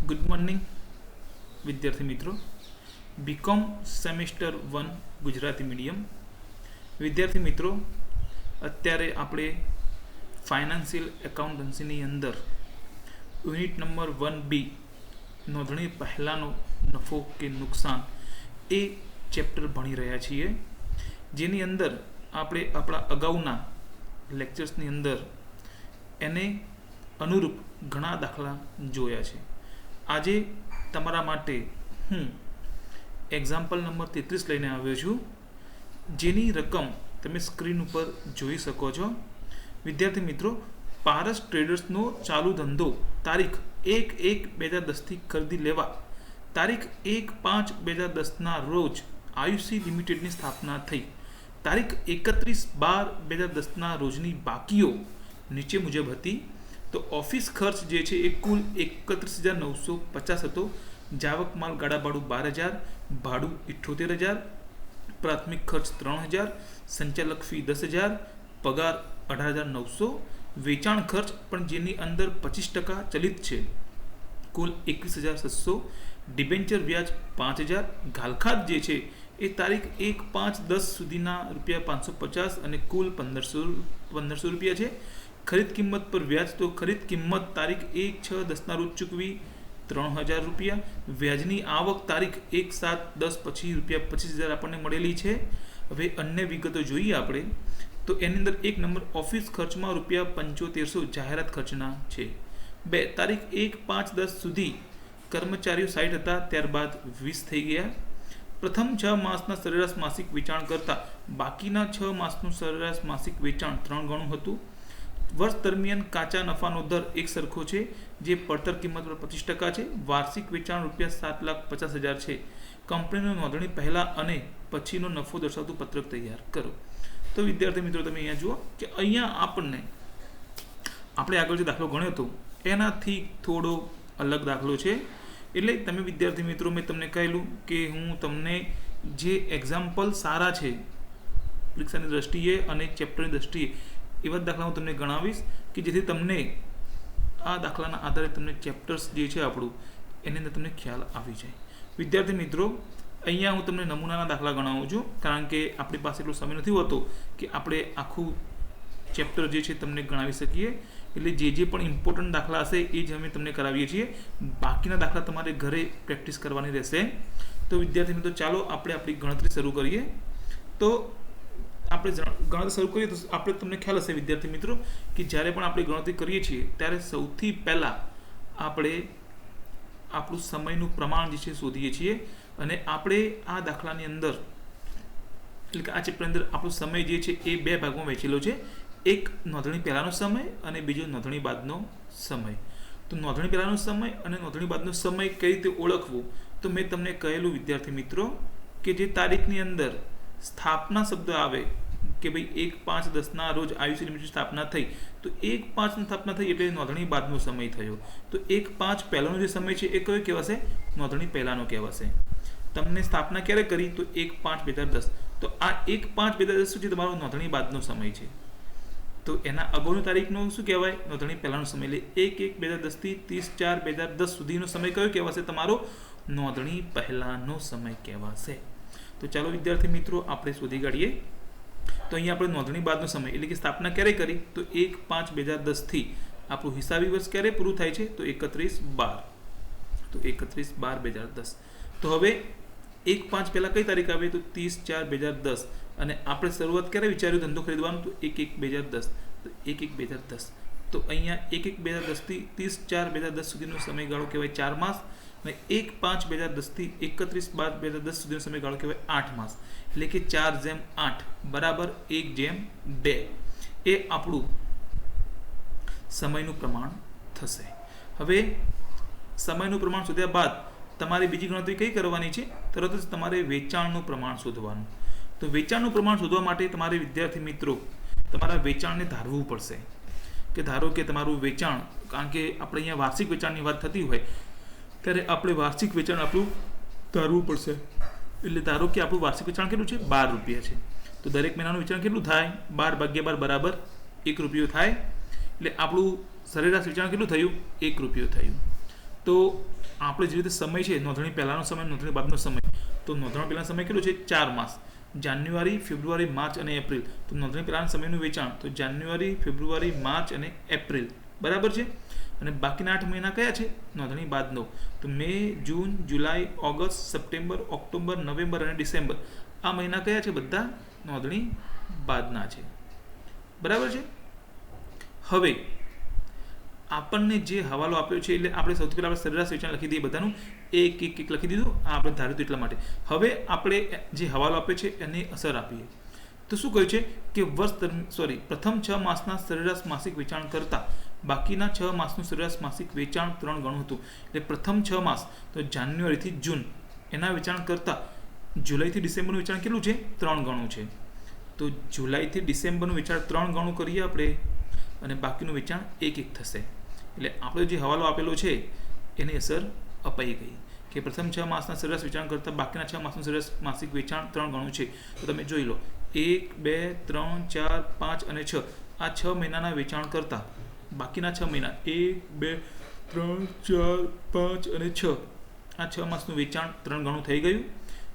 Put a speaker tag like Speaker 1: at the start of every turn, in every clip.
Speaker 1: Good morning વિદ્યાર્થી મિત્રો. BCom semester 1 Gujarati medium વિદ્યાર્થી મિત્રો, અત્યારે આપણે ફાઇનાન્શિયલ એકાઉન્ટન્સીની અંદર યુનિટ નંબર 1B નોંધણી પહેલાંનો નફો કે નુકસાન એ ચેપ્ટર ભણી રહ્યા છીએ, જેની અંદર આપણે આપણા અગાઉના લેક્ચર્સની અંદર એને અનુરૂપ ઘણા દાખલા જોયા છે. આજે તમારા માટે હું એક્ઝામ્પલ નંબર 33 લઈને આવ્યો છું, જેની રકમ તમે સ્ક્રીન ઉપર જોઈ શકો છો. વિદ્યાર્થી મિત્રો, પારસ ટ્રેડર્સનો ચાલુ ધંધો તારીખ 1/1/2010થી ખરીદી લેવા તારીખ 1/5/2010ના રોજ આયુસી લિમિટેડની સ્થાપના થઈ. તારીખ 31/12/2010ના રોજની બાકીઓ નીચે મુજબ હતી. તો ઓફિસ ખર્ચ જે છે એ કુલ 31,950 હતો. જાવક માલ ગાડા ભાડું 12,000, ભાડું 78,000, પ્રાથમિક ખર્ચ 3,000, સંચાલક ફી 10,000, પગાર 18,900, વેચાણ ખર્ચ પણ જેની અંદર 25% ચલિત છે, કુલ 21,600, ડિબેન્ચર વ્યાજ 5,000, ઘાલખાત જે છે એ તારીખ 1/5/10 સુધીના ₹550 અને કુલ 1,500 રૂપિયા છે. ખરીદ કિંમત પર વ્યાજ, તો ખરીદ કિંમત તારીખ 1/6/10ના રોજ ચૂકવી 3,000 રૂપિયા. વ્યાજની આવક તારીખ 1/7/10 પછી ₹25,000 આપણને મળેલી છે. હવે અન્ય વિગતો જોઈએ આપણે, તો એની અંદર એક નંબર ઓફિસ ખર્ચમાં ₹7500 જાહેરાત ખર્ચના છે. 2 તારીખ 1/5/10 સુધી કર્મચારીઓ 60 હતા, ત્યારબાદ 20 થઈ ગયા. પ્રથમ 6 માસના સરેરાશ માસિક વેચાણ કરતાં બાકીના 6 માસનું સરેરાશ માસિક વેચાણ 3 ગણું હતું. વર્ષ દરમિયાન કાચા નફાનો દર એક સરખો છે, જે પડતર કિંમત પર 25% છે. વાર્ષિક વેચાણ ₹7,50,000 છે. કંપનીની નોંધણી પહેલાં અને પછીનો નફો દર્શાવતું પત્રક તૈયાર કરો. તો વિદ્યાર્થી મિત્રો, તમે અહીંયા જુઓ કે અહીંયા આપણે આગળ જે દાખલો ગણ્યો હતો એનાથી થોડો અલગ દાખલો છે. એટલે તમે વિદ્યાર્થી મિત્રો, મેં તમને કહેલું કે હું તમને જે એક્ઝામ્પલ સારા છે પરીક્ષાની દ્રષ્ટિએ અને ચેપ્ટરની દ્રષ્ટિએ એવા દાખલા હું તમને ગણાવીશ કે જેથી તમને આ દાખલાના આધારે તમને ચેપ્ટર્સ જે છે આપણું એની અંદર તમને ખ્યાલ આવી જાય. વિદ્યાર્થી મિત્રો, અહીંયા હું તમને નમૂનાના દાખલા ગણાવું છું, કારણ કે આપણી પાસે એટલો સમય નથી હોતો કે આપણે આખું ચેપ્ટર જે છે તમને ગણાવી શકીએ. એટલે જે પણ ઇમ્પોર્ટન્ટ દાખલા હશે એ જ અમે તમને કરાવીએ છીએ. બાકીના દાખલા તમારે ઘરે પ્રેક્ટિસ કરવાની રહેશે. તો વિદ્યાર્થી મિત્રો, ચાલો આપણે આપણી ગણતરી શરૂ કરીએ. તો આપણે ગણતરી શરૂ કરીએ તો આપણે તમને ખ્યાલ હશે વિદ્યાર્થી મિત્રો કે જ્યારે પણ આપણે ગણતરી કરીએ છીએ ત્યારે સૌથી પહેલાં આપણે આપણું સમયનું પ્રમાણ જે છે શોધીએ છીએ. અને આપણે આ દાખલાની અંદર, એટલે કે આ ચેપ્ટરની અંદર આપણો સમય જે છે એ 2 ભાગમાં વહેંચેલો છે. એક નોંધણી પહેલાંનો સમય અને બીજો નોંધણી બાદનો સમય. તો નોંધણી પહેલાંનો સમય અને નોંધણી બાદનો સમય કઈ રીતે ઓળખવો, તો મેં તમને કહેલું વિદ્યાર્થી મિત્રો કે જે તારીખની અંદર સ્થાપના શબ્દ આવે કે ભાઈ 1/5/10ના રોજ આયુસી લિમિટેડ સ્થાપના થઈ, તો 1/5 સ્થાપના થઈ એટલે નોંધણી બાદનો સમય થયો. તો 1/5 પહેલાંનો જે સમય છે એ કયો કહેવાશે? નોંધણી પહેલાંનો કહેવાશે. તમને સ્થાપના ક્યારે કરી? તો 1/5/2010. તો આ 1/5/2010 સુધી તમારો નોંધણી બાદનો સમય છે. તો એના અગાઉની તારીખનો શું કહેવાય? નોંધણી પહેલાંનો સમય. એટલે 1/1/2010 થી 30/4/2010 સુધીનો સમય કયો કહેવાશે? તમારો નોંધણી પહેલાંનો સમય કહેવાશે. તો ચાલો વિદ્યાર્થી મિત્રો, આપણે શોધી કાઢીએ. તો અહીંયા આપણે નોંધણી બાદનો સમય એટલે કે સ્થાપના ક્યારે કરી? તો 1/5/2010 થી આપણું હિસાબી વર્ષ ક્યારે પૂરું થાય છે? તો 31/12. તો 31/12/2010. તો હવે 1/5 પહેલાં કઈ તારીખ આવે? તો 30/4/2010. અને આપણે શરૂઆત ક્યારે વિચાર્યું ધંધો ખરીદવાનું? તો 1/1/2010. તો 1/1/2010. તો અહીંયા 1/1/2010 થી 30/4/2010 સુધીનો સમયગાળો કહેવાય 4 માસ. અને 1/5/2010 થી 31/12/2010 સુધીનો સમયગાળો કહેવાય 8 માસ. એટલે કે 4/8 બરાબર 1/2 એ આપણું સમયનું પ્રમાણ થશે. હવે સમયનું પ્રમાણ શોધ્યા બાદ તમારે બીજી ગણતરી કઈ કરવાની છે? તરત જ તમારે વેચાણનું પ્રમાણ શોધવાનું. તો વેચાણનું પ્રમાણ શોધવા માટે તમારે વિદ્યાર્થી મિત્રો તમારા વેચાણને ધારવું પડશે. કે ધારો કે તમારું વેચાણ, કારણ કે આપણે અહીંયા વાર્ષિક વેચાણની વાત થતી હોય ત્યારે આપણે વાર્ષિક વેચાણ આપણું ધારવું પડશે. એટલે ધારો કે આપણું વાર્ષિક વેચાણ કેટલું છે? 12 રૂપિયા છે. તો દરેક મહિનાનું વેચાણ કેટલું થાય? 12/12 બરાબર 1 રૂપિયો થાય. એટલે આપણું સરેરાશ વેચાણ કેટલું થયું? 1 રૂપિયો થયું. તો આપણે જે રીતે સમય છે, નોંધણી પહેલાંનો સમય, નોંધણી બાદનો સમય, તો નોંધણી પહેલાંનો સમય કેટલો છે? 4 માસ, જાન્યુઆરી, ફેબ્રુઆરી, માર્ચ અને એપ્રિલ. તો નોંધણી પહેલાંના સમયનું વેચાણ તો જાન્યુઆરી, ફેબ્રુઆરી, માર્ચ અને એપ્રિલ, બરાબર છે. અને બાકીના 8 મહિના કયા છે? નોંધણી બાદનો. તો મે, જૂન, જુલાઈ, ઓગસ્ટ, સપ્ટેમ્બર, ઓક્ટોબર, નવેમ્બર અને ડિસેમ્બર, આ મહિના કયા છે? બધા નોંધણી બાદના છે, બરાબર છે. હવે આપણને જે હવાલો આપ્યો છે, એટલે આપણે સૌથી પહેલાં આપણે સરેરાશ વેચાણ લખી દઈએ, બધાનું એક એક લખી દીધું. આ આપણે ધાર્યું એટલા માટે. હવે આપણે જે હવાલો આપ્યો છે એની અસર આપીએ. તો શું કહ્યું છે કે પ્રથમ 6 માસના સરેરાશ માસિક વેચાણ કરતાં બાકીના 6 માસનું સરેરાશ માસિક વેચાણ 3 ગણું હતું. એટલે પ્રથમ 6 માસ તો જાન્યુઆરીથી જૂન એના વેચાણ કરતાં જુલાઈથી ડિસેમ્બરનું વેચાણ કેટલું છે? 3 ગણું છે. તો જુલાઈથી ડિસેમ્બરનું વેચાણ 3 ગણું કરીએ આપણે, અને બાકીનું વેચાણ 1 થશે. એટલે આપણે જે હવાલો આપેલો છે એની અસર અપાઈ ગઈ કે પ્રથમ 6 માસના સરેરાશ વેચાણ કરતાં બાકીના 6 માસનું સરેરાશ માસિક વેચાણ 3 ગણું છે. તો તમે જોઈ લો, 1, 2, 3, 4, 5 અને 6, આ 6 મહિનાના વેચાણ કરતાં બાકીના 6 મહિના 1, 2, 3, 4, 5 અને 6, આ 6 માસનું વેચાણ 3 ગણું થઈ ગયું.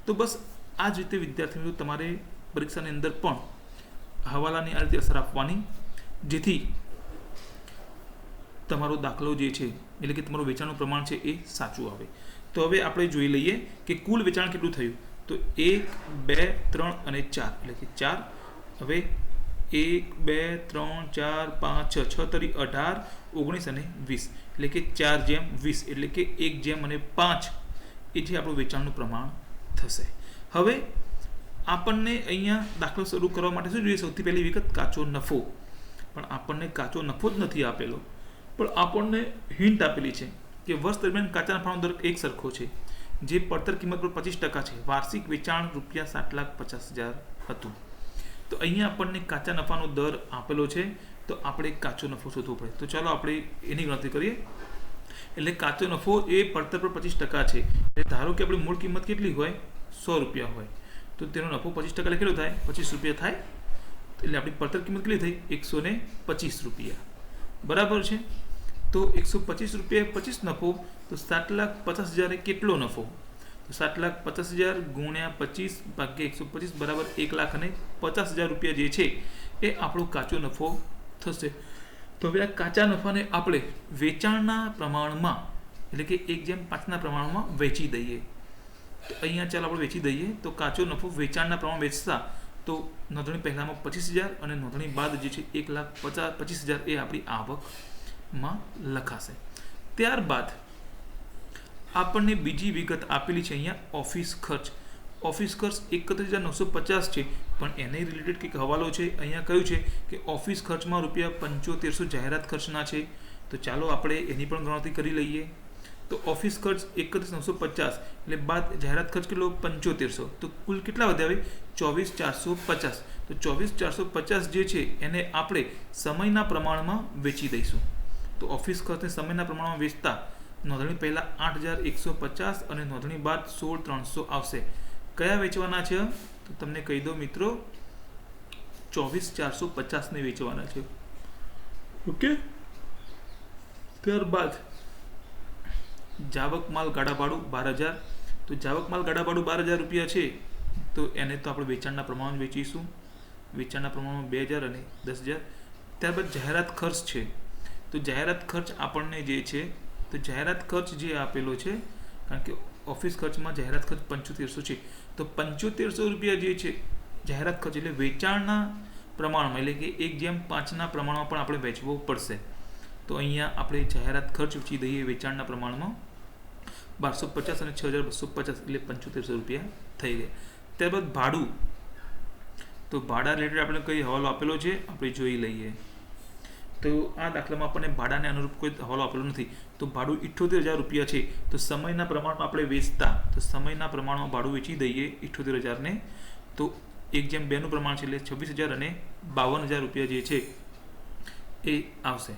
Speaker 1: તો બસ આ જ રીતે વિદ્યાર્થી મિત્રો તમારે પરીક્ષાની અંદર પણ હવાલાની આ રીતે અસર આપવાની, જેથી તમારો દાખલો જે છે, એટલે કે તમારું વેચાણનું પ્રમાણ છે એ સાચું આવે. તો હવે આપણે જોઈ લઈએ કે કુલ વેચાણ કેટલું થયું. તો 1, 2, 3 અને 4, એટલે કે 4. હવે 1, 2, 3, 4, 5, 6, 6 તરી 18, 19 અને 20, એટલે કે 4:20, એટલે કે 1:5 એ જે આપણું વેચાણનું પ્રમાણ થશે. હવે આપણને અહીંયા દાખલો શરૂ કરવા માટે શું જોઈએ? સૌથી પહેલી વિગત કાચો નફો. પણ આપણને કાચો નફો જ નથી આપેલો, પણ આપણને હિન્ટ આપેલી છે કે વર્ષ દરમિયાન કાચા નફાનો દર એક સરખો છે, જે પડતર કિંમત પર 25% છે. વાર્ષિક વેચાણ ₹7,50,000 હતું. તો અહીંયા આપણને કાચા નફાનો દર આપેલો છે, તો આપણે કાચો નફો શોધવો પડે. તો ચાલો આપણે એની ગણતરી કરીએ. એટલે કાચો નફો એ પડતર પર 25% છે. એટલે ધારો કે આપણી મૂળ કિંમત કેટલી હોય? ₹100 હોય, તો તેનો નફો 25% એટલે કેટલો થાય? ₹25 થાય. એટલે આપણી પડતર કિંમત કેટલી થઈ? ₹125, બરાબર છે. તો ₹125 25 નફો, તો 7,50,000 કેટલો નફો? તો 7,50,000 ગુણ્યા 25 ભાગ્યા 125 બરાબર ₹1,50,000 જે છે એ આપણો કાચો નફો થશે. તો હવે આ કાચા નફાને આપણે વેચાણના પ્રમાણમાં, એટલે કે 1:5ના પ્રમાણમાં વેચી દઈએ. તો અહીંયા ચાલો આપણે વેચી દઈએ. તો કાચો નફો વેચાણના પ્રમાણમાં વેચતા તો નોંધણી પહેલાંમાં 25,000 અને નોંધણી બાદ જે છે 1,25,000 એ આપણી આવકમાં લખાશે. ત્યારબાદ આપણને બીજી વિગત આપેલી છે અહીંયા ઓફિસ ખર્ચ. ઓફિસ ખર્ચ 31,950 છે, પણ એને રિલેટેડ કંઈક હવાલો છે. અહીંયા કહ્યું છે કે ઓફિસ ખર્ચમાં ₹7500 જાહેરાત ખર્ચના છે. તો ચાલો આપણે એની પણ ગણતરી કરી લઈએ. તો ઓફિસ ખર્ચ 31,950 એટલે બાદ જાહેરાત ખર્ચ કેટલો? 7500. તો કુલ કેટલા વધ્યા? 24,450. તો 24,450 જે છે એને આપણે સમયના પ્રમાણમાં વેચી દઈશું. તો ઓફિસ ખર્ચને સમયના પ્રમાણમાં વેચતા નોંધણી પહેલાં 8,150 અને નોંધણી બાદ 16,300 આવશે. કયા વેચવાના છે? તો તમને કહી દો મિત્રો, 24,450 ને વેચવાના છે. ઓકે. ત્યારબાદ જાવક માલ ગાડા ભાડું 12,000. તો જાવક માલ ગાડા ભાડું ₹12,000 છે, તો એને તો આપણે વેચાણના પ્રમાણમાં વેચીશું. વેચાણના પ્રમાણમાં 2,000 અને 10,000. ત્યારબાદ જાહેરાત ખર્ચ છે. તો જાહેરાત ખર્ચ આપણને જે છે, તો જાહેરાત ખર્ચ જે આપેલો છે, કારણ કે ઓફિસ ખર્ચમાં જાહેરાત ખર્ચ 7500 છે, તો ₹7500 જે છે જાહેરાત ખર્ચ, એટલે વેચાણના પ્રમાણમાં, એટલે કે 1:5ના પ્રમાણમાં પણ આપણે વેચવો પડશે. તો અહીંયા આપણે જાહેરાત ખર્ચ વેચી દઈએ વેચાણના પ્રમાણમાં 1250 અને 6,250, એટલે ₹7500 થઈ ગયા. ત્યારબાદ ભાડું. તો ભાડા રિલેટેડ આપણે કઈ હવાલો આપેલો છે આપણે જોઈ લઈએ. તો આ દાખલામાં આપણને ભાડાને અનુરૂપ કોઈ હવાલો આપેલો નથી. તો ભાડું ₹78,000 છે. તો સમયના પ્રમાણમાં આપણે વેચતા, તો સમયના પ્રમાણમાં ભાડું વેચી દઈએ 78,000 ને. તો 1:2નું પ્રમાણ છે, એટલે 26,000 અને ₹52,000 જે છે એ આવશે.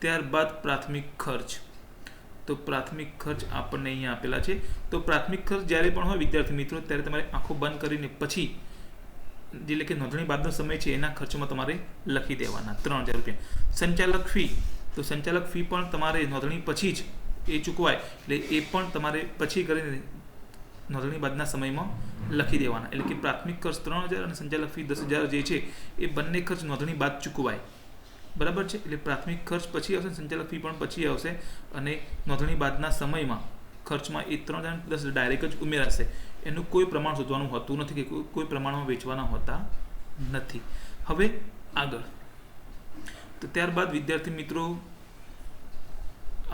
Speaker 1: ત્યારબાદ પ્રાથમિક ખર્ચ. તો પ્રાથમિક ખર્ચ આપણને અહીંયા આપેલા છે. તો પ્રાથમિક ખર્ચ જ્યારે પણ હોય વિદ્યાર્થી મિત્રો, ત્યારે તમારે આંખો બંધ કરીને પછી, એટલે કે નોંધણી બાદનો સમય છે એના ખર્ચમાં તમારે લખી દેવાના ₹3,000. સંચાલક ફી. તો સંચાલક ફી પણ તમારે નોંધણી પછી જ એ ચૂકવાય એટલે એ પણ તમારે પછી કરીને નોંધણી બાદના સમયમાં લખી દેવાના. એટલે કે પ્રાથમિક ખર્ચ 3000 અને સંચાલક ફી 10,000 જે છે એ બંને ખર્ચ નોંધણી બાદ ચૂકવાય. બરાબર છે. એટલે પ્રાથમિક ખર્ચ પછી આવશે, સંચાલક ફી પણ પછી આવશે અને નોંધણી બાદના સમયમાં ખર્ચમાં એ 3,010 ડાયરેક્ટ જ ઉમેરાશે. એનું કોઈ પ્રમાણ શોધવાનું હોતું નથી કે કોઈ પ્રમાણમાં વેચવાના હોતા નથી. હવે આગળ તો ત્યારબાદ વિદ્યાર્થી મિત્રો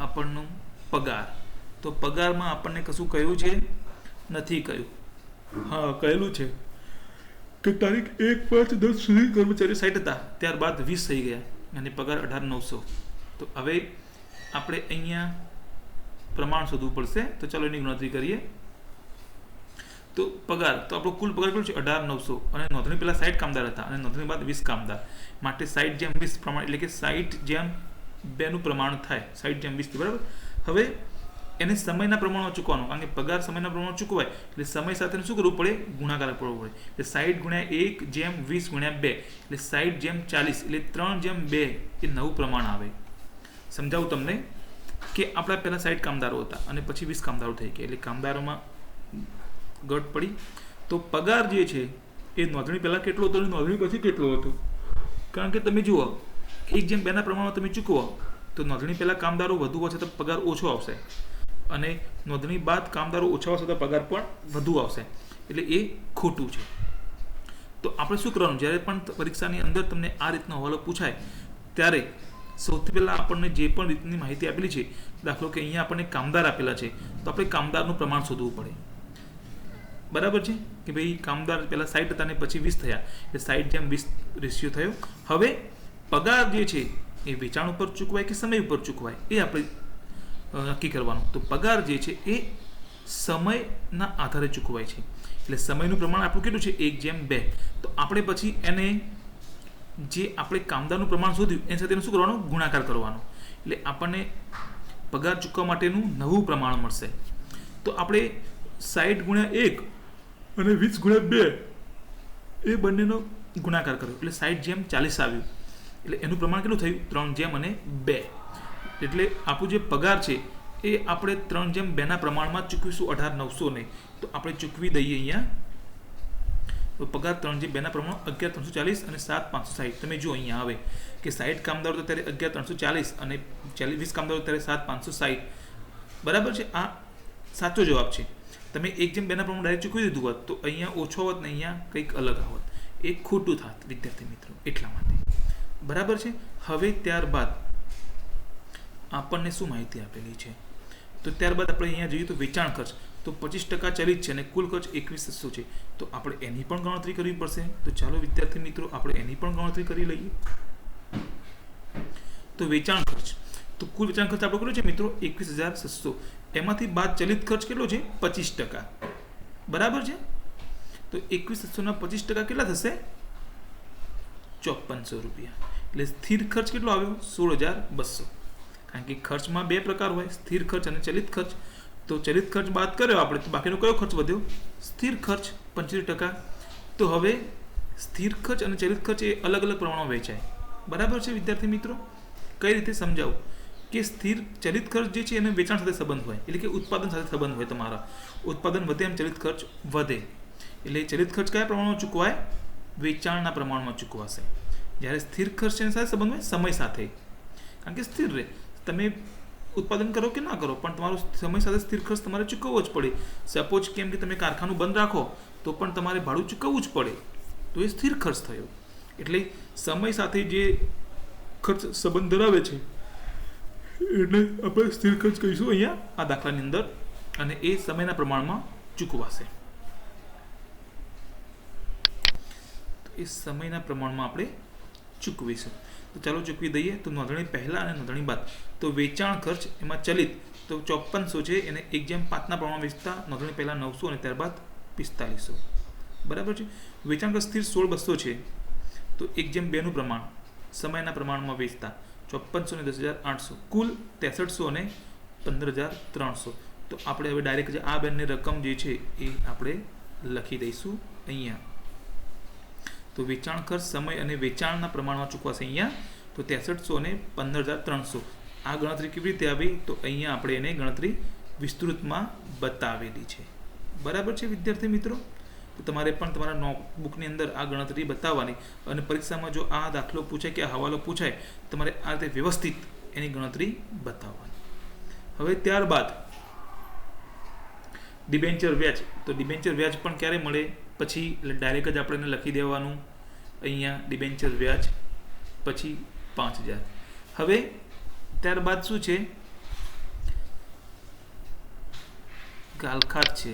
Speaker 1: આપણનો પગાર. તો પગારમાં આપણને કશું કહ્યું છે નથી કહ્યું. હા, કહેલું છે કે તારીખ 1/5/10 સુધી કર્મચારીઓ 60 હતા, ત્યારબાદ 20 થઈ ગયા અને પગાર 18,900. તો હવે આપણે અહીંયા પ્રમાણ શોધવું પડશે. તો ચાલો એની ગણતરી કરીએ. તો પગાર, તો આપણો કુલ પગાર કેટલો છે 18,900 અને નોંધણી પહેલાં 60 કામદાર હતા અને નોંધણી બાદ 20 કામદાર માટે 60/20 પ્રમાણ એટલે કે 60/2 નું પ્રમાણ થાય. 60/20, બરાબર. હવે એને સમયના પ્રમાણમાં ચૂકવાનું, કારણ કે પગાર સમયના પ્રમાણમાં ચૂકવાય એટલે સમય સાથે શું કરવું પડે, ગુણાકાર કરવો પડે. એટલે 60 × 1/20 × 2 એટલે 60/40 એટલે 3/2 એ નવું પ્રમાણ આવે. સમજાવું તમને કે આપણા પહેલાં 60 કામદારો હતા અને પછી 20 કામદારો થઈ ગયા એટલે કામદારોમાં ઘટ પડી. તો પગાર જે છે એ નોંધણી પહેલાં કેટલો હતો અને નોંધણી પછી કેટલો હતો. કારણ કે તમે જુઓ 1/2 ના પ્રમાણમાં તમે ચૂકવો તો નોંધણી પહેલાં કામદારો વધુ હશે તો પગાર ઓછો આવશે અને નોંધણી બાદ કામદારો ઓછા આવશે તો પગાર પણ વધુ આવશે. એટલે એ ખોટું છે. તો આપણે શું કરવાનું, જ્યારે પણ પરીક્ષાની અંદર તમને આ રીતનો હવાલો પૂછાય ત્યારે સૌથી પહેલાં આપણને જે પણ રીતની માહિતી આપેલી છે, દાખલો કે અહીંયા આપણને કામદાર આપેલા છે તો આપણે કામદારનું પ્રમાણ શોધવું પડે. બરાબર છે કે ભાઈ કામદાર પહેલાં 60 હતા અને પછી 20 થયા એટલે 60/20 રેશિયો થયો. હવે પગાર જે છે એ વેચાણ ઉપર ચૂકવાય કે સમય ઉપર ચૂકવાય એ આપણે નક્કી કરવાનું. તો પગાર જે છે એ સમયના આધારે ચૂકવાય છે. એટલે સમયનું પ્રમાણ આપણું કેટલું છે 1/2. તો આપણે પછી એને જે આપણે કામદારનું પ્રમાણ શોધ્યું એની સાથે શું કરવાનું, ગુણાકાર કરવાનો. એટલે આપણને પગાર ચૂકવવા માટેનું નવું પ્રમાણ મળશે. તો આપણે 60/1 અને 20/2 એ બંનેનો ગુણાકાર કર્યો એટલે 60/40 આવ્યું. એટલે એનું પ્રમાણ કેટલું થયું 3/2. એટલે આપણું જે પગાર છે એ આપણે 3/2 ના પ્રમાણમાં ચૂકવીશું 18,900 ને. તો આપણે ચૂકવી દઈએ અહીંયા. તો પગાર 3/2 ના પ્રમાણ 11,340 અને 7,560. તમે જુઓ અહીંયા આવે કે 60 કામદારો તો ત્યારે 11,340 અને 20 કામદારો ત્યારે 7,560. બરાબર છે. આ સાચો જવાબ છે. તમે 1/2 ના પ્રમાણ ડાયરેક્ટ ચૂકવી દીધું હોત તો અહીંયા ઓછો હોત ને અહીંયા કંઈક અલગ આવત. એ ખોટું થાત વિદ્યાર્થી મિત્રો. એટલા માટે બરાબર છે. હવે ત્યારબાદ આપણને શું માહિતી આપેલી છે, તો ત્યારબાદ આપણે અહીંયા જોઈએ તો વેચાણ ખર્ચ તો 25% ચલિત છે અને કુલ ખર્ચ 21,700 છે. તો આપણે એની પણ ગણતરી કરવી પડશે. તો ચાલો વિદ્યાર્થી મિત્રો આપણે એની પણ ગણતરી કરી લઈએ. તો વેચાણ ખર્ચ, તો કુલ વેચાણ ખર્ચ આપણો કેટલો છે મિત્રો 21,700. એમાંથી બાદ ચલિત ખર્ચ કેટલો છે 25%. બરાબર છે. તો 21,700 ના 25% કેટલા થશે 5400 રૂપિયા. એટલે સ્થિર ખર્ચ કેટલો આવ્યો 16,200. કારણ કે ખર્ચમાં બે પ્રકાર હોય, સ્થિર ખર્ચ અને ચલિત ખર્ચ. તો ચલિત ખર્ચ બાદ કર્યો આપણે તો બાકીનો કયો ખર્ચ વધ્યો, સ્થિર ખર્ચ 75%. તો હવે સ્થિર ખર્ચ અને ચલિત ખર્ચ એ અલગ અલગ પ્રમાણમાં વહેંચાય. બરાબર છે વિદ્યાર્થી મિત્રો. કઈ રીતે સમજાવું કે સ્થિર ચલિત ખર્ચ જે છે એને વેચાણ સાથે સંબંધ હોય, એટલે કે ઉત્પાદન સાથે સંબંધ હોય. તમારા ઉત્પાદન વધે એમ ચલિત ખર્ચ વધે. એટલે ચલિત ખર્ચ કયા પ્રમાણમાં ચૂકવાય, વેચાણના પ્રમાણમાં ચૂકવાશે. જ્યારે સ્થિર ખર્ચ એની સાથે સંબંધ હોય સમય સાથે, કારણ કે સ્થિર રહે. તમે ઉત્પાદન કરો કે ના કરો પણ તમારો સમય સાથે સ્થિર ખર્ચ તમારે ચૂકવવો જ પડે. સપોઝ કેમ કે તમે કારખાનું બંધ રાખો તો પણ તમારે ભાડું ચૂકવવું જ પડે. તો એ સ્થિર ખર્ચ થયો. એટલે સમય સાથે જે ખર્ચ સંબંધ ધરાવે છે એટલે આપણે સ્થિર ખર્ચ કહીશું અહીંયા આ દાખલાની અંદર, અને એ સમયના પ્રમાણમાં ચૂકવાશે. તો એ સમયના પ્રમાણમાં આપણે ચૂકવીશું. તો ચાલો ચૂકવી દઈએ. તો નોંધણી પહેલાં અને નોંધણી બાદ તો વેચાણ ખર્ચ એમાં ચલિત તો 5400 છે એને 1/5 પ્રમાણમાં વેચતા નોંધણી પહેલાં 900 અને ત્યારબાદ 4500. બરાબર છે. વેચાણ ખર્ચ સ્થિર 16,200 છે તો 1/2 નું પ્રમાણ સમયના પ્રમાણમાં વેચતા 5400 ને 10,800 કુલ 6300 અને 15,300. તો આપણે હવે ડાયરેક્ટ આ બંને રકમ જે છે એ આપણે લખી દઈશું અહીંયા. તો વેચાણ ખર્ચ સમય અને વેચાણના પ્રમાણમાં ચૂકવાશે અહીંયા. તો 6300 અને 15,300 આ ગણતરી કેવી રીતે આવી તો અહીંયા આપણે એને ગણતરી વિસ્તૃતમાં બતાવેલી છે. બરાબર છે વિદ્યાર્થી મિત્રો? તો તમારે પણ તમારા નોટબુકની અંદર આ ગણતરી બતાવવાની અને પરીક્ષામાં જો આ દાખલો પૂછાય કે આ હવાલો પૂછાય તમારે આ રીતે વ્યવસ્થિત એની ગણતરી બતાવવાની. હવે ત્યારબાદ ડિબેન્ચર વ્યાજ. તો ડિબેન્ચર વ્યાજ પણ ક્યારે મળે? પછી ડાયરેક્ટ જ આપણે એને લખી દેવાનું અહીંયા ડિબેન્ચર વ્યાજ પછી 5000. હવે ત્યારબાદ શું છે? ગાલખાત છે.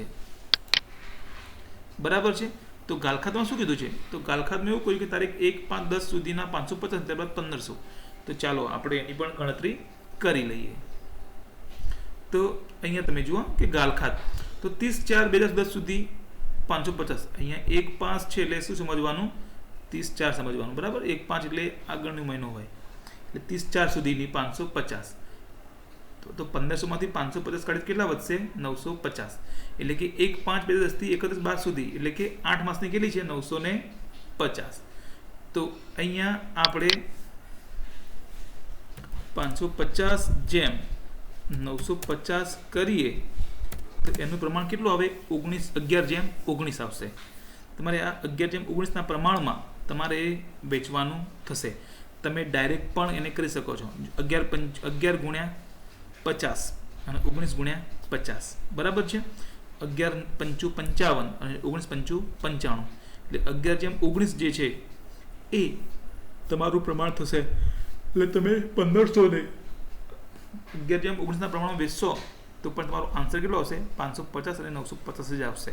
Speaker 1: બરાબર છે? તો ગાલખાતમાં શું કીધું છે? તો ગાલખાતમાં એવું કહ્યું કે તારીખ 1/5/10 સુધીના 550, ત્યારબાદ 1500. તો ચાલો આપણે એની પણ ગણતરી કરી લઈએ. તો અહીંયા તમે જુઓ કે ગાલખાત તો 30/4/2010 સુધી 550. અહીંયા 1/5 છે એટલે શું સમજવાનું? 30/4 સમજવાનું. બરાબર? 1/5 એટલે આગળનો મહિનો હોય એટલે 30/4 સુધીની 550. તો 1500 માંથી 550 કાઢી કેટલા વધશે? 950. એટલે કે 1/5/2010 થી 31/12 સુધી એટલે કે 8 માસની કેટલી છે? 950. તો અહીંયા આપણે 550 જેમ 950 કરીએ તો એનું પ્રમાણ કેટલું આવે? 11/19 આવશે. તમારે આ 11/19 પ્રમાણમાં તમારે વેચવાનું થશે. તમે ડાયરેક્ટ પણ એને કરી શકો છો. 11 × 50 અને 19 × 50. બરાબર છે? 11×5 = 55 અને 19×5 = 95. એટલે 11/19 જે છે એ તમારું પ્રમાણ થશે. એટલે તમે 1500 ને 11/19 પ્રમાણમાં વેચશો તો પણ તમારો આન્સર કેટલો આવશે? 550 અને 950 જ આવશે.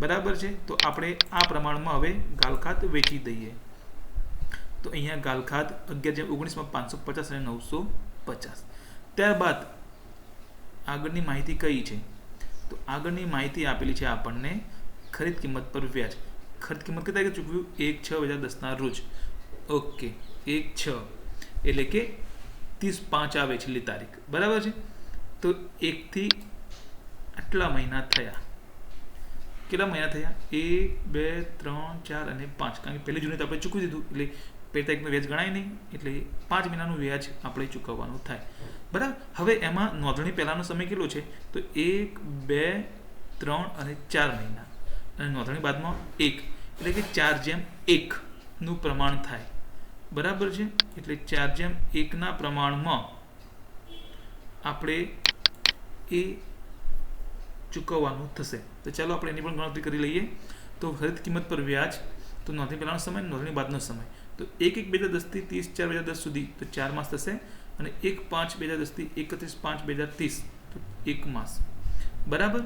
Speaker 1: બરાબર છે? તો આપણે આ પ્રમાણમાં હવે ગાલખાત વેચી દઈએ. તો અહીંયા ગાલખાત 11/19 550 અને 950. ત્યારબાદ આગળની માહિતી કઈ છે? તો આગળની માહિતી આપેલી છે આપણને ખરીદ કિંમત પર વ્યાજ. ખરીદ કિંમત કેટલા તારીખે ચૂકવ્યું? 1/6/2010 રોજ. ઓકે, 1/6 એટલે કે 30/5 આવે છેલ્લી તારીખ. બરાબર છે? તો 1 થી આટલા મહિના થયા. કેટલા મહિના થયા? 1, 2, 3, 4 અને 5. કારણ કે પહેલી જૂને તો આપણે ચૂકવી દીધું એટલે પહેલી તારીખનું વ્યાજ ગણાય નહીં. એટલે 5 મહિનાનું વ્યાજ આપણે ચૂકવવાનું થાય. બરાબર? હવે એમાં નોંધણી પહેલાંનો સમય કેટલો છે? તો 1, 2, 3 અને 4 મહિના અને નોંધણી બાદમાં 1 એટલે કે 4/1 પ્રમાણ થાય. બરાબર છે? એટલે 4/1 પ્રમાણમાં આપણે એ ચૂકવવાનું થશે. તો ચાલો આપણે એની પણ ગણતરી કરી લઈએ. તો ખરીદ કિંમત પર વ્યાજ તો નોંધણી પહેલાંનો સમય, નોંધણી બાદનો સમય. તો 1/1/2010 થી 30/4/2010 સુધી તો 4 માસ થશે અને 1/5/2010 થી 31/5/2030 તો 1 માસ. બરાબર?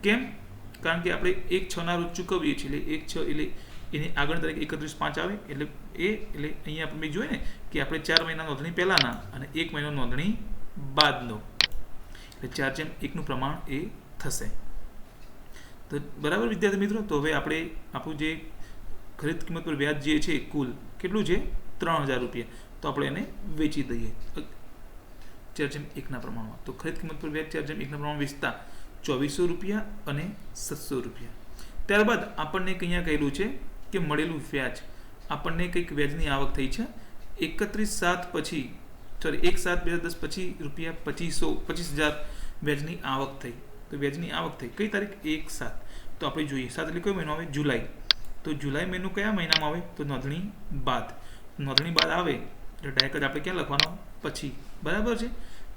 Speaker 1: કેમ? કારણ કે આપણે 1/6 રોજ ચૂકવીએ છીએ એટલે 1/6 એટલે એની આગળ તારીખ 31/5 આવે એટલે અહીંયા આપણે જોઈએ ને કે આપણે 4 મહિના નોંધણી પહેલાંના અને 1 મહિનો નોંધણી બાદનો એટલે 4/1 પ્રમાણ એ થશે. તો બરાબર વિદ્યાર્થી મિત્રો? તો હવે આપણે આપણું જે ખરીદ કિંમત પર વ્યાજ જે છે કુલ કેટલું છે? 3000 રૂપિયા. તો આપણે એને વેચી દઈએ 4/1 પ્રમાણમાં. તો ખરીદ કિંમત પર વ્યાજ 4/1 પ્રમાણમાં વેચતા 2400 રૂપિયા અને 700 રૂપિયા. ત્યારબાદ આપણને અહીંયા કહેલું છે કે મળેલું વ્યાજ આપણને કંઈક વ્યાજની આવક થઈ છે 31/7 પછી 1/7/2010 પછી રૂપિયા 25,000 વ્યાજની આવક થઈ. તો વ્યાજની આવક થઈ કઈ તારીખ? 1/7. તો આપણે જોઈએ 7 એટલે કયો મહિનો આવે? જુલાઈ. તો જુલાઈ મહિનો કયા મહિનામાં આવે? તો નોંધણી બાદ. નોંધણી બાદ આવે એટલે ડાયરેક્ટ જ આપણે ક્યાં લખવાનો? પછી. બરાબર છે?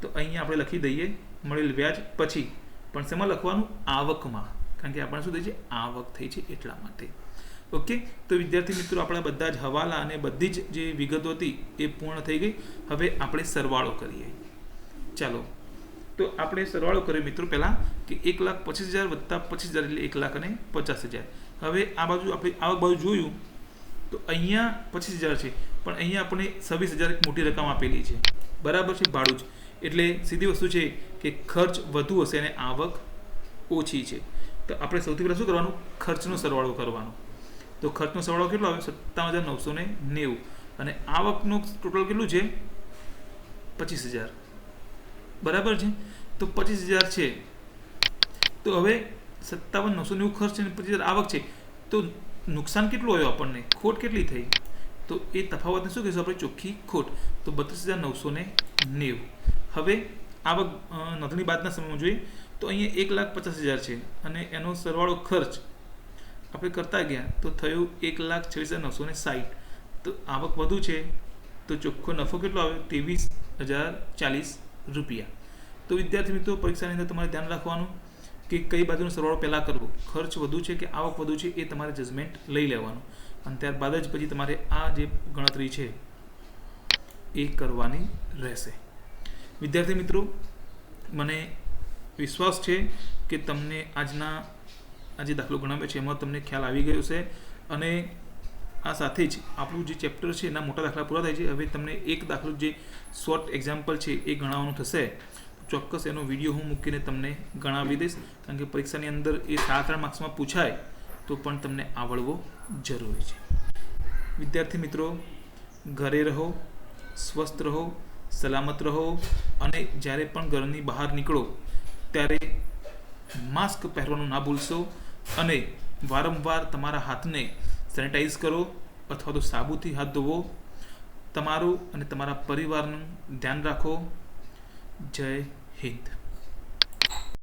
Speaker 1: તો અહીંયા આપણે લખી દઈએ મળેલ વ્યાજ પછી. પણ શેમાં લખવાનું? આવકમાં. કારણ કે આપણને શું થઈ છે? આવક થઈ છે એટલા માટે. ઓકે? તો વિદ્યાર્થી મિત્રો આપણા બધા જ હવાલા અને બધી જ જે વિગતો હતી એ પૂર્ણ થઈ ગઈ. હવે આપણે સરવાળો કરીએ. ચાલો તો આપણે સરવાળો કરીએ મિત્રો પહેલાં કે 1,25,000 વત્તા 25,000 એટલે 1,50,000. હવે આ બાજુ આપણે આવક બાજુ જોયું તો અહીંયા 25,000 છે પણ અહીંયા આપણે 26,000 એક મોટી રકમ આપેલી છે. બરાબર છે? ભાડું જ. એટલે સીધી વસ્તુ છે કે ખર્ચ વધુ હશે અને આવક ઓછી છે. તો આપણે સૌથી પહેલાં શું કરવાનું? ખર્ચનો સરવાળો કરવાનો. તો ખર્ચનો સરવાળો કેટલો આવે? 57,990 અને આવકનું ટોટલ કેટલું છે? 25,000. બરાબર છે? તો 25,000 છે. તો હવે 57,990 ખર્ચ છે અને 25,000 આવક છે. તો નુકસાન કેટલું આવ્યું આપણને? ખોટ કેટલી થઈ? તો એ તફાવતને શું કહીશું આપણે? ચોખ્ખી ખોટ. તો 32,990. હવે આવક નોંધણી બાદના સમયમાં જોઈએ તો અહીંયા 1,50,000 છે અને એનો સરવાળો ખર્ચ આપણે કરતા ગયા તો થયું 1,26,960. તો આવક વધુ છે તો ચોખ્ખો નફો કેટલો આવ્યો? 23,040 રૂપિયા. તો વિદ્યાર્થી મિત્રો, પરીક્ષાની અંદર તમારે ધ્યાન રાખવાનું કે કઈ બાજુનો સરવાળો પહેલાં કરવો, ખર્ચ વધુ છે કે આવક વધુ છે, એ તમારે જજમેન્ટ લઈ લેવાનું અને ત્યારબાદ જ પછી તમારે આ જે ગણતરી છે એ કરવાની રહેશે. વિદ્યાર્થી મિત્રો, મને વિશ્વાસ છે કે તમને આ જે દાખલો ગણાવ્યો છે એમાં તમને ખ્યાલ આવી ગયો છે અને આ સાથે જ આપણું જે ચેપ્ટર છે એના મોટા દાખલા પૂરા થાય છે. હવે તમને એક દાખલો જે શોર્ટ એક્ઝામ્પલ છે એ ગણાવવાનું થશે. ચોક્કસ એનો વિડીયો હું મૂકીને તમને ગણાવી દઈશ, કારણ કે પરીક્ષાની અંદર એ 3 માર્ક્સમાં પૂછાય તો પણ તમને આવડવો જરૂરી છે. વિદ્યાર્થી મિત્રો, ઘરે રહો, સ્વસ્થ રહો, સલામત રહો અને જ્યારે પણ ઘરની બહાર નીકળો ત્યારે માસ્ક પહેરવાનું ના ભૂલશો અને વારંવાર તમારા હાથને સેનિટાઈઝ કરો અથવા તો સાબુથી હાથ ધોવો. તમારું અને તમારા પરિવારનું ધ્યાન રાખો. જય હિન્દ.